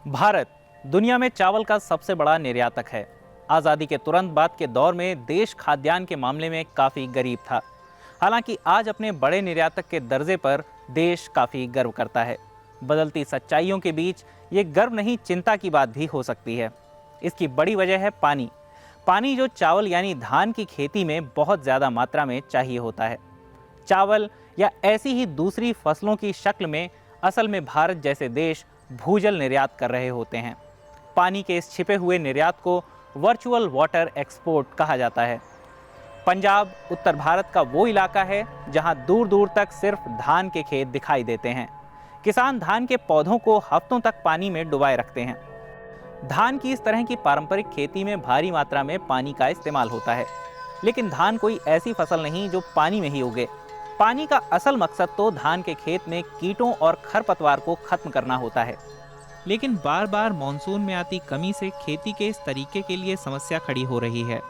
भारत दुनिया में चावल का सबसे बड़ा निर्यातक है। आज़ादी के तुरंत बाद के दौर में देश खाद्यान्न के मामले में काफ़ी गरीब था। हालांकि आज अपने बड़े निर्यातक के दर्जे पर देश काफ़ी गर्व करता है। बदलती सच्चाइयों के बीच ये गर्व नहीं, चिंता की बात भी हो सकती है। इसकी बड़ी वजह है पानी। पानी जो चावल यानी धान की खेती में बहुत ज़्यादा मात्रा में चाहिए होता है। चावल या ऐसी ही दूसरी फसलों की शक्ल में असल में भारत जैसे देश भूजल निर्यात कर रहे होते हैं। पानी के इस छिपे हुए निर्यात को वर्चुअल वाटर एक्सपोर्ट कहा जाता है। पंजाब उत्तर भारत का वो इलाका है जहां दूर दूर तक सिर्फ धान के खेत दिखाई देते हैं। किसान धान के पौधों को हफ्तों तक पानी में डुबाए रखते हैं। धान की इस तरह की पारंपरिक खेती में भारी मात्रा में पानी का इस्तेमाल होता है, लेकिन धान कोई ऐसी फसल नहीं जो पानी में ही उगे। पानी का असल मकसद तो धान के खेत में कीटों और खरपतवार को खत्म करना होता है। लेकिन बार बार मानसून में आती कमी से खेती के इस तरीके के लिए समस्या खड़ी हो रही है।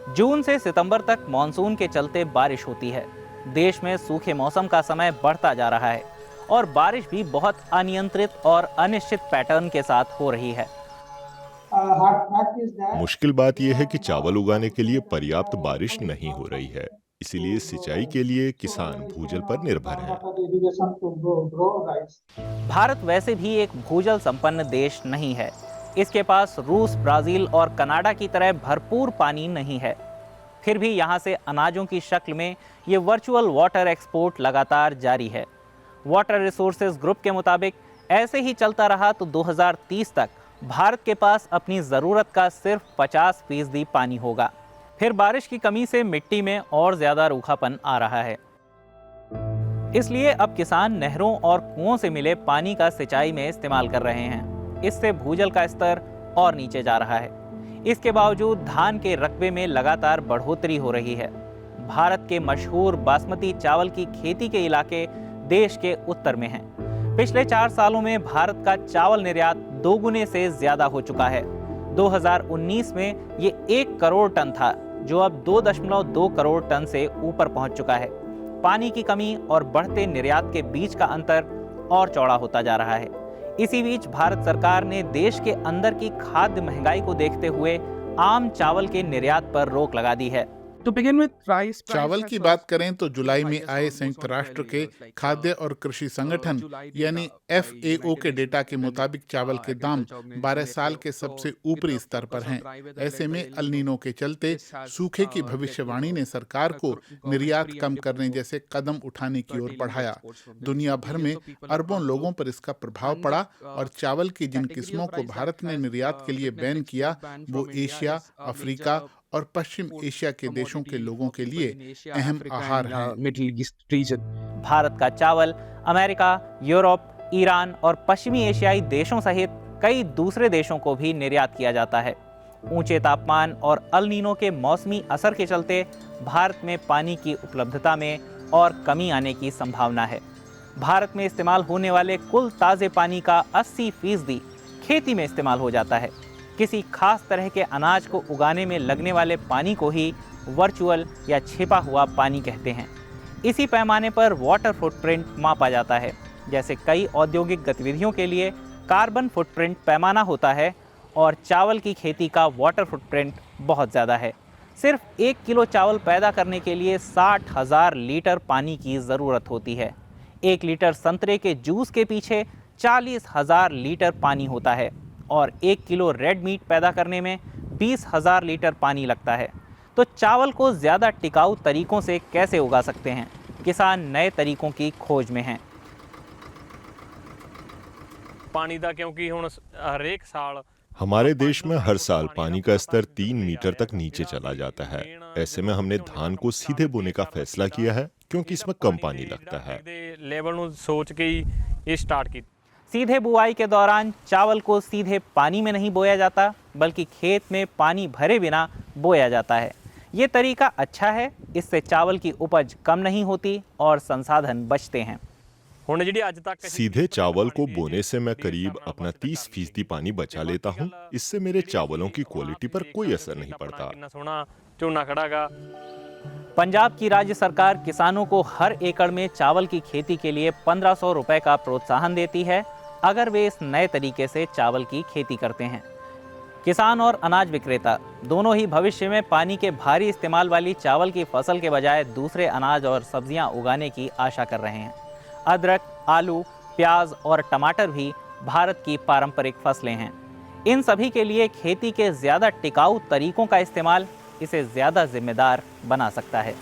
जून से सितंबर तक मानसून के चलते बारिश होती है। देश में सूखे मौसम का समय बढ़ता जा रहा है और बारिश भी बहुत अनियंत्रित और अनिश्चित पैटर्न के साथ हो रही है। मुश्किल बात यह है कि चावल उगाने के लिए पर्याप्त बारिश नहीं हो रही है, इसीलिए सिंचाई के लिए किसान भूजल पर निर्भर हैं। भारत वैसे भी एक भूजल संपन्न देश नहीं है। इसके पास रूस, ब्राजील और कनाडा की तरह भरपूर पानी नहीं है। फिर भी यहाँ से अनाजों की शक्ल में ये वर्चुअल वाटर एक्सपोर्ट लगातार जारी है। वाटर रिसोर्सेज ग्रुप के मुताबिक ऐसे ही चलता रहा तो 2030 तक भारत के पास अपनी ज़रूरत का सिर्फ 50% पानी होगा। फिर बारिश की कमी से मिट्टी में और ज़्यादा रूखापन आ रहा है। इसलिए अब किसान नहरों और कुओं से मिले पानी का सिंचाई में इस्तेमाल कर रहे हैं। इससे भूजल का स्तर और नीचे जा रहा है। इसके बावजूद धान के रकबे में लगातार बढ़ोतरी हो रही है। भारत के मशहूर बासमती चावल की खेती के इलाके देश के उत्तर में हैं। पिछले 4 सालों में भारत का चावल निर्यात 2 गुने से ज्यादा हो चुका है। 2019 में ये 1 करोड़ टन था, जो अब 2.2 करोड़ टन से ऊपर पहुंच चुका है। पानी की कमी और बढ़ते निर्यात के बीच का अंतर और चौड़ा होता जा रहा है। इसी बीच भारत सरकार ने देश के अंदर की खाद्य महंगाई को देखते हुए आम चावल के निर्यात पर रोक लगा दी है। चावल की बात करें तो जुलाई में आए संयुक्त राष्ट्र के खाद्य और कृषि संगठन यानी FAO के डेटा के मुताबिक चावल के दाम 12 साल के सबसे ऊपरी स्तर पर हैं। ऐसे में अल नीनो के चलते सूखे की भविष्यवाणी ने सरकार को निर्यात कम करने जैसे कदम उठाने की ओर बढ़ाया। दुनिया भर में अरबों लोगों पर इसका प्रभाव पड़ा और चावल की जिन किस्मों को भारत ने निर्यात के लिए बैन किया वो एशिया, अफ्रीका और पश्चिम एशिया के देशों के लोगों के लिए अहम आहार है। भारत का चावल अमेरिका, यूरोप, ईरान और पश्चिमी एशियाई देशों सहित कई दूसरे देशों को भी निर्यात किया जाता है। ऊंचे तापमान और अल नीनो के मौसमी असर के चलते भारत में पानी की उपलब्धता में और कमी आने की संभावना है। भारत में इस्तेमाल होने वाले कुल ताज़े पानी का 80% खेती में इस्तेमाल हो जाता है। किसी खास तरह के अनाज को उगाने में लगने वाले पानी को ही वर्चुअल या छिपा हुआ पानी कहते हैं। इसी पैमाने पर वाटर फुटप्रिंट मापा जाता है। जैसे कई औद्योगिक गतिविधियों के लिए कार्बन फुटप्रिंट पैमाना होता है और चावल की खेती का वाटर फुटप्रिंट बहुत ज़्यादा है। सिर्फ 1 किलो चावल पैदा करने के लिए 60,000 लीटर पानी की ज़रूरत होती है। 1 लीटर संतरे के जूस के पीछे 40,000 लीटर पानी होता है और 1 किलो रेड मीट पैदा करने में 20,000 लीटर पानी लगता है। तो चावल को ज़्यादा टिकाऊ तरीकों से कैसे उगा सकते हैं? किसान नए तरीकों की खोज में हैं। पानी दा क्योंकि हुण हरेक साल हमारे देश में हर साल पानी का स्तर 3 मीटर तक नीचे चला जाता है। ऐसे में हमने धान को सीधे बोने का फैसला किया है, क्योंकि इसमें कम पानी लगता है। लेवल ਨੂੰ सोच के ही ये स्टार्ट की। सीधे बुआई के दौरान चावल को सीधे पानी में नहीं बोया जाता, बल्कि खेत में पानी भरे बिना बोया जाता है। ये तरीका अच्छा है। इससे चावल की उपज कम नहीं होती और संसाधन बचते हैं। सीधे चावल को बोने से मैं करीब अपना 30% पानी बचा लेता हूँ। इससे मेरे चावलों की क्वालिटी पर कोई असर नहीं पड़ता। पंजाब की राज्य सरकार किसानों को हर एकड़ में चावल की खेती के लिए 1500 रुपए का प्रोत्साहन देती है अगर वे इस नए तरीके से चावल की खेती करते हैं। किसान और अनाज विक्रेता दोनों ही भविष्य में पानी के भारी इस्तेमाल वाली चावल की फसल के बजाय दूसरे अनाज और सब्जियां उगाने की आशा कर रहे हैं। अदरक, आलू, प्याज और टमाटर भी भारत की पारंपरिक फसलें हैं। इन सभी के लिए खेती के ज़्यादा टिकाऊ तरीकों का इस्तेमाल इसे ज़्यादा जिम्मेदार बना सकता है।